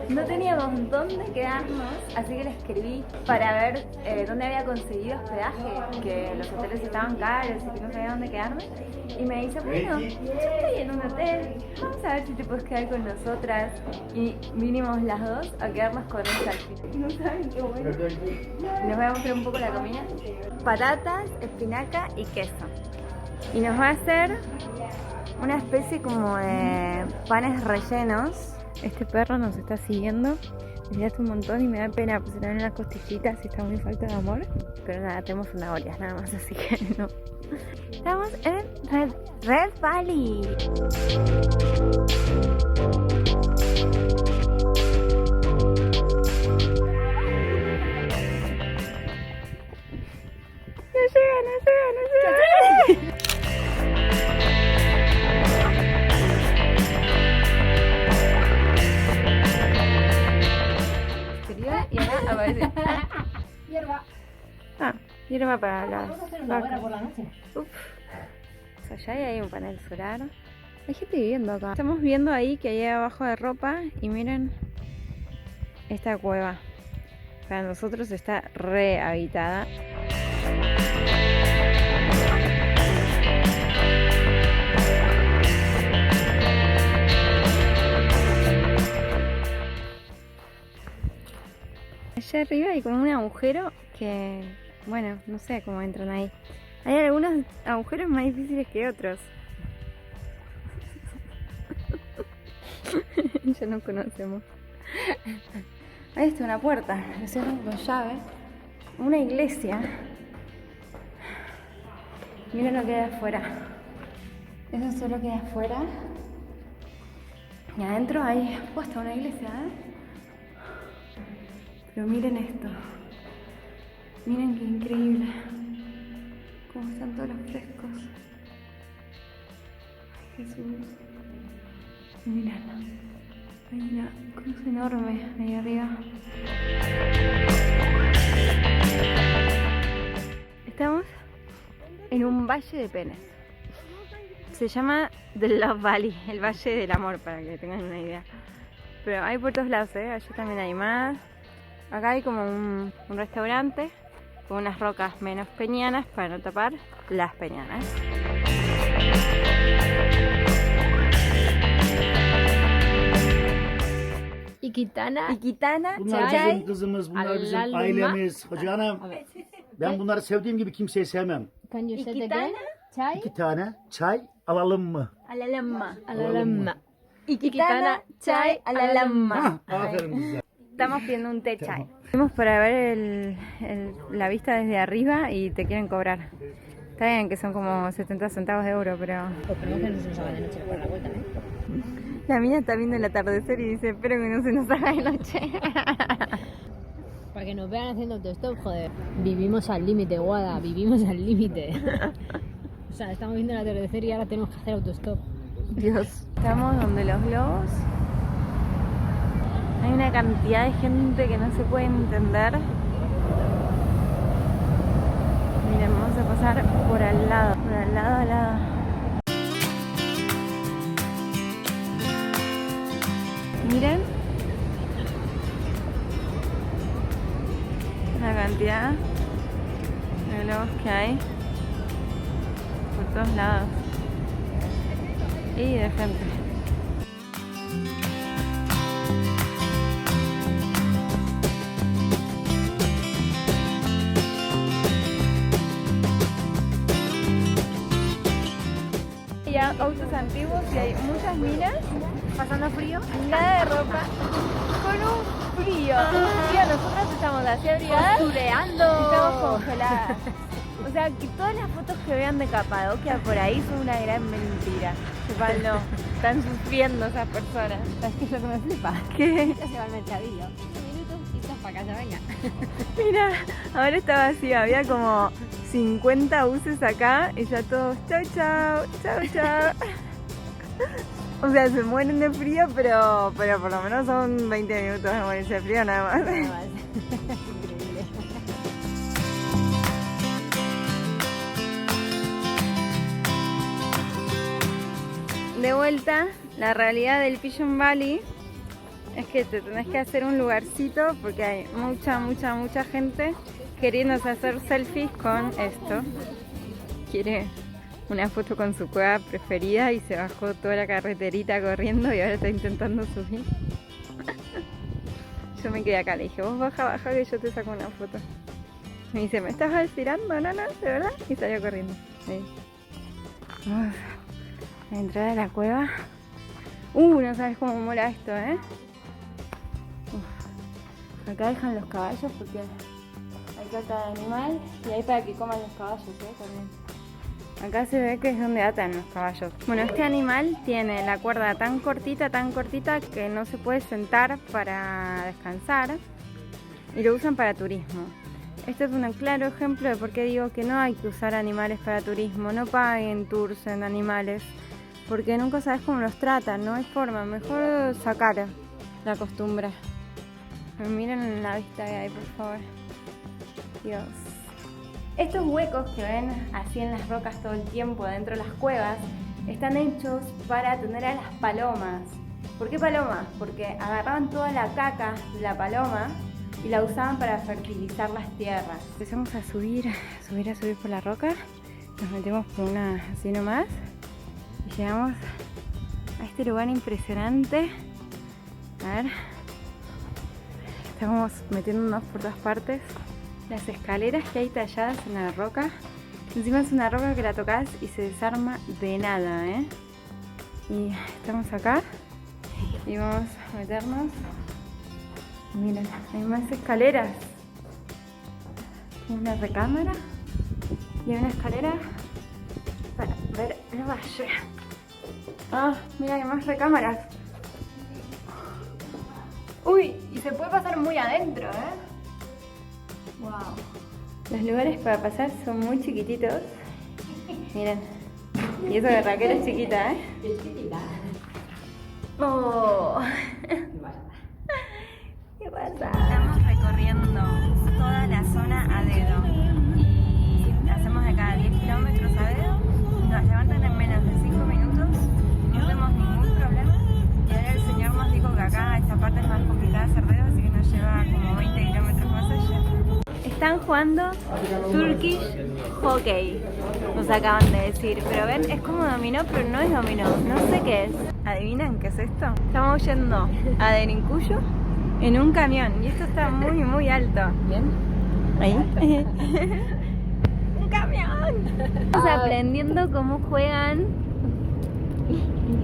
No teníamos dónde quedarnos, así que le escribí para ver dónde había conseguido hospedaje, que los hoteles estaban caros y que no sabía dónde quedarme. Y me dice, bueno, yo estoy en un hotel, vamos a ver si te puedes quedar con nosotras. Y vinimos las dos a quedarnos con ella al final. No saben qué bueno. Nos voy a mostrar un poco la comida. Patatas, espinaca y queso. Y nos va a hacer una especie como de panes rellenos. Este perro nos está siguiendo desde hace un montón y me da pena, pues se le ven las costillitas y está muy falta de amor. Pero nada, tenemos zanahorias nada más, así que no. Estamos en Red Valley. No llega. Y ahora aparece hierba. Ah, hierba para las vacas. Por la noche. Uf. O sea, allá hay un panel solar. Hay gente viviendo acá. Estamos viendo ahí que hay abajo de ropa y miren esta cueva. Para nosotros está rehabitada. Allá arriba hay como un agujero que, bueno, no sé cómo entran ahí. Hay algunos agujeros más difíciles que otros. Ya no conocemos. Ahí está una puerta, la cierran con llave. Una iglesia. Miren lo que hay afuera. Eso solo queda afuera. Y adentro hay puesta una iglesia, Pero miren esto. Miren qué increíble. Cómo están todos los frescos. Ay, Jesús. Y miren. Hay una cruz enorme ahí arriba. Estamos en un valle de penes. Se llama The Love Valley, el Valle del Amor, para que tengan una idea. Pero hay por todos lados, Allá también hay más. Acá hay como un restaurante con unas rocas menos peñanas para no tapar las peñanas. İkitana. Bunlar çay, bizim kızımız, bunlar bizim Alalım. ailemiz. Hacı hanım, ben bunları sevdiğim gibi kimseyi sevmem. Can you say it İkitana. again? Çay. 2 tane çay alalım mı? Alalama. Alalım. Iquitana, chai, alalama. Aferin kızlar. Estamos pidiendo un té chai. Fuimos para ver la vista desde arriba y te quieren cobrar. Está bien que son como 70 centavos de euro, pero... Esperemos que no se nos haga de noche por la vuelta, La mina está viendo el atardecer y dice, espero que no se nos haga de noche. Para que nos vean haciendo autostop, joder. Vivimos al límite, Guada, vivimos al límite. O sea, estamos viendo el atardecer y ahora tenemos que hacer autostop. Dios. Estamos donde los globos. Hay una cantidad de gente que no se puede entender. Miren, vamos a pasar por al lado a lado. Miren la cantidad de globos que hay por todos lados y de gente. Hay autos antiguos y hay muchas minas pasando frío, nada de ropa, con un frío. Y nosotros estamos así abrigadas, estamos congeladas. O sea, que todas las fotos que vean de Capadocia por ahí son una gran mentira. No, están sufriendo esas personas. ¿Sabes qué es lo que me flipa? ¿Qué? Ya se va al mercadillo. 8 minutos y estás para casa, venga. Mira, ahora está vacío, había como 50 buses acá y ya todos chau chau, chau chau. O sea, se mueren de frío, pero por lo menos son 20 minutos de morirse de frío nada más. Nada más. Increíble. De vuelta, la realidad del Pigeon Valley es que te tenés que hacer un lugarcito porque hay mucha gente queriéndose hacer selfies con esto. Quiere una foto con su cueva preferida y se bajó toda la carreterita corriendo y ahora está intentando subir. Yo me quedé acá, le dije, vos baja que yo te saco una foto. Me dice, ¿me estás aspirando, nana? ¿De verdad? Y salió corriendo. Sí. Vamos a la entrada de la cueva. No sabes cómo mola esto, ¿eh? Acá dejan los caballos porque hay caca de animal y hay para que coman los caballos, también. Acá se ve que es donde atan los caballos. Bueno, este animal tiene la cuerda tan cortita que no se puede sentar para descansar y lo usan para turismo. Este es un claro ejemplo de por qué digo que no hay que usar animales para turismo. No paguen tours en animales porque nunca sabes cómo los tratan, no hay forma. Mejor sacar la costumbre. Miren la vista que hay, por favor. Dios. Estos huecos que ven así en las rocas todo el tiempo dentro de las cuevas están hechos para tener a las palomas. ¿Por qué palomas? Porque agarraban toda la caca de la paloma y la usaban para fertilizar las tierras. Empezamos a subir por la roca. Nos metemos por una así nomás y llegamos a este lugar impresionante. A ver, estamos metiéndonos por todas partes. Las escaleras que hay talladas en la roca. Encima es una roca que la tocas y se desarma de nada, ¿eh? Y estamos acá y vamos a meternos. Miren, hay más escaleras. Una recámara y hay una escalera para ver el valle. Mira, hay más recámaras. Uy, y se puede pasar muy adentro, ¿eh? Wow. Los lugares para pasar son muy chiquititos. Miren. Y eso que Raquel es chiquita, ¿eh? Es chiquita. Oh. ¿Qué pasa? Estamos recorriendo toda la zona a dedo. Y hacemos de cada 10 kilómetros a dedo. Nos levantan en menos de 5 minutos. No tenemos ningún problema. Y ahora el señor nos dijo que acá esta parte es más complicada de hacer dedo, así que nos lleva como 20 kilómetros más allá. Están jugando Turkish Hockey, nos acaban de decir, pero ven, es como dominó, pero no es dominó, no sé qué es. ¿Adivinan qué es esto? Estamos yendo a Derinkuyu en un camión y esto está muy alto. ¿Bien? Ahí. ¡Un camión! Estamos aprendiendo cómo juegan,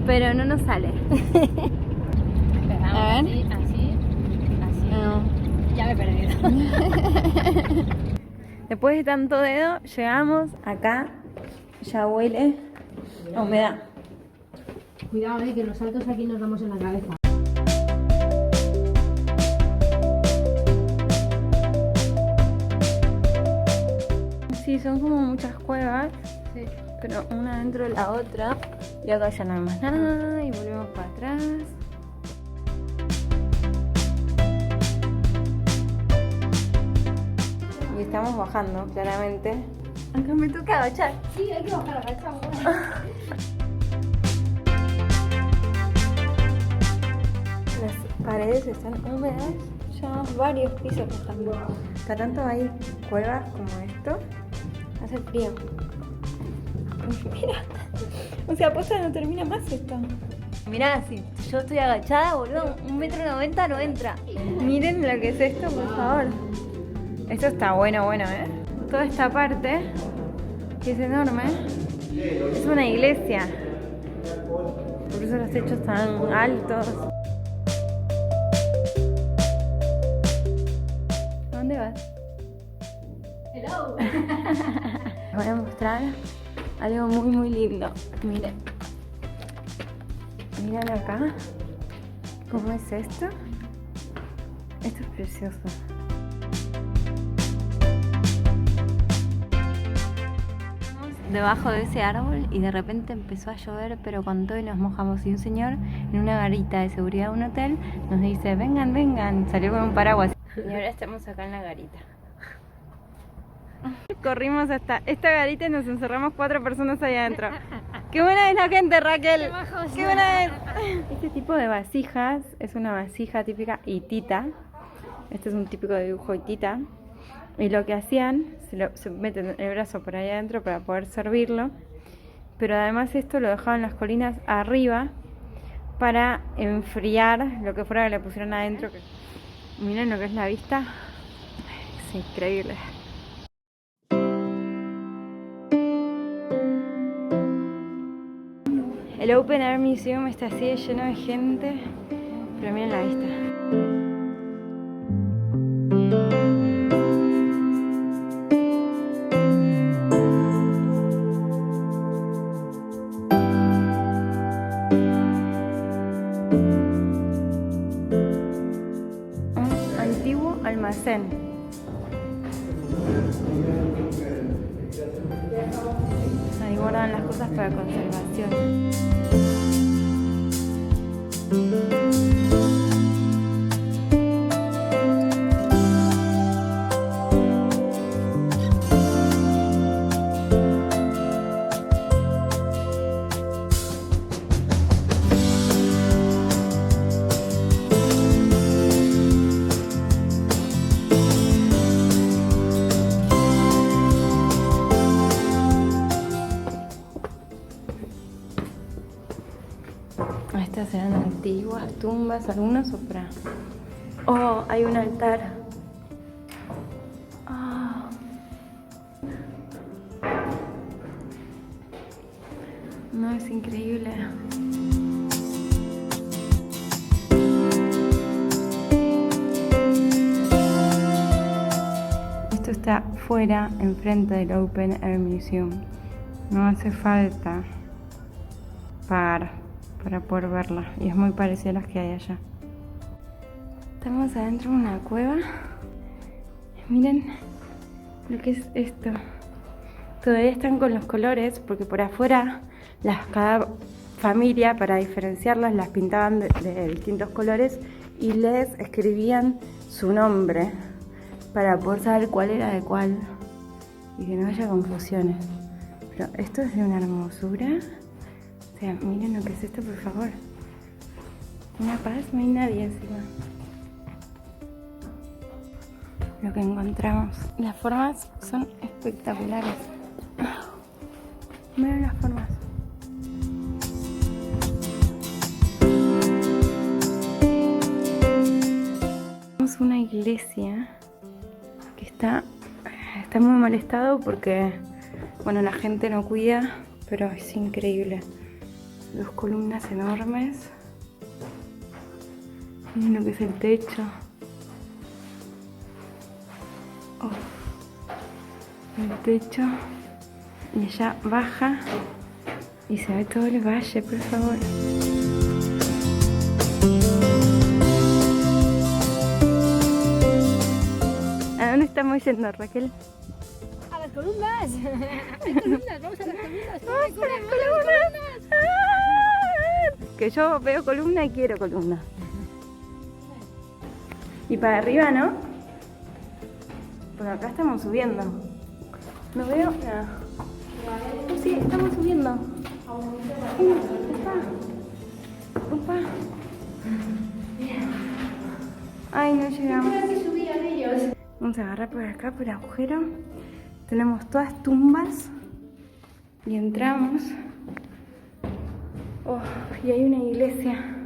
pero no nos sale. A ver. Así. No. Ya me he perdido. Después de tanto dedo, llegamos acá. Ya huele a humedad. Cuidado, que los saltos aquí nos damos en la cabeza. Sí, son como muchas cuevas, Sí. pero una dentro de la otra. Y acá ya no hay más nada y volvemos para atrás. Y estamos bajando, claramente. Acá me toca agachar. Sí, hay que bajar, agachamos. Las paredes están húmedas, ya varios pisos que están. Cada tanto hay cuevas como esto. Hace frío. Mira, o sea, posta no termina más esto. Mirá, si yo estoy agachada, boludo, 1,90 m no entra. Miren lo que es esto, por favor. Esto está bueno, ¿eh? Toda esta parte, que es enorme, es una iglesia. Por eso los techos están altos. ¿A dónde vas? Hello. Les voy a mostrar algo muy lindo. Miren. Miren acá. ¿Cómo es esto? Esto es precioso. Debajo de ese árbol y de repente empezó a llover, pero con todo y nos mojamos. Y un señor en una garita de seguridad de un hotel nos dice, vengan, salió con un paraguas. Y ahora estamos acá en la garita. Corrimos hasta esta garita y nos encerramos 4 personas ahí adentro. ¡Qué buena es la gente, Raquel! ¡Qué bajos! ¡Qué buena es! Este tipo de vasijas es una vasija típica hitita. Este es un típico dibujo hitita. Y lo que hacían, se meten el brazo por ahí adentro para poder servirlo. Pero además esto lo dejaban en las colinas arriba para enfriar lo que fuera que le pusieron adentro. Miren lo que es la vista. Es increíble. El Open Air Museum está así de lleno de gente, pero miren la vista. Un antiguo almacén. Ahí guardan las cosas para conservación. Estas eran antiguas tumbas, algunas o para... Oh, hay un altar. Oh. No, es increíble. Esto está fuera, enfrente del Open Air Museum. No hace falta pagar para poder verla, y es muy parecida a las que hay allá. Estamos adentro de una cueva. Miren lo que es esto. Todavía están con los colores, porque por afuera cada familia, para diferenciarlas, las pintaban de distintos colores y les escribían su nombre para poder saber cuál era de cuál y que no haya confusiones. Pero esto es de una hermosura. O sea, miren lo que es esto, por favor. Una paz, no hay nadie encima. Lo que encontramos. Las formas son espectaculares. Miren las formas. Tenemos una iglesia que está muy mal estado porque, bueno, la gente no cuida, pero es increíble. Dos columnas enormes. Miren lo que es el techo. Oh. El techo. Y allá baja y se ve todo el valle, por favor. ¿A dónde estamos yendo, Raquel? ¡A las columnas! ¡Hay columnas! ¡Vamos a las columnas! ¡Vamos a las columnas! ¡Ah! Que yo veo columna y quiero columna. Y para arriba, ¿no? Porque acá estamos subiendo. No veo nada. Oh, sí, estamos subiendo. Opa. Ay, no llegamos. Vamos a agarrar por acá, por el agujero. Tenemos todas tumbas. Y entramos. Oh, y hay una iglesia.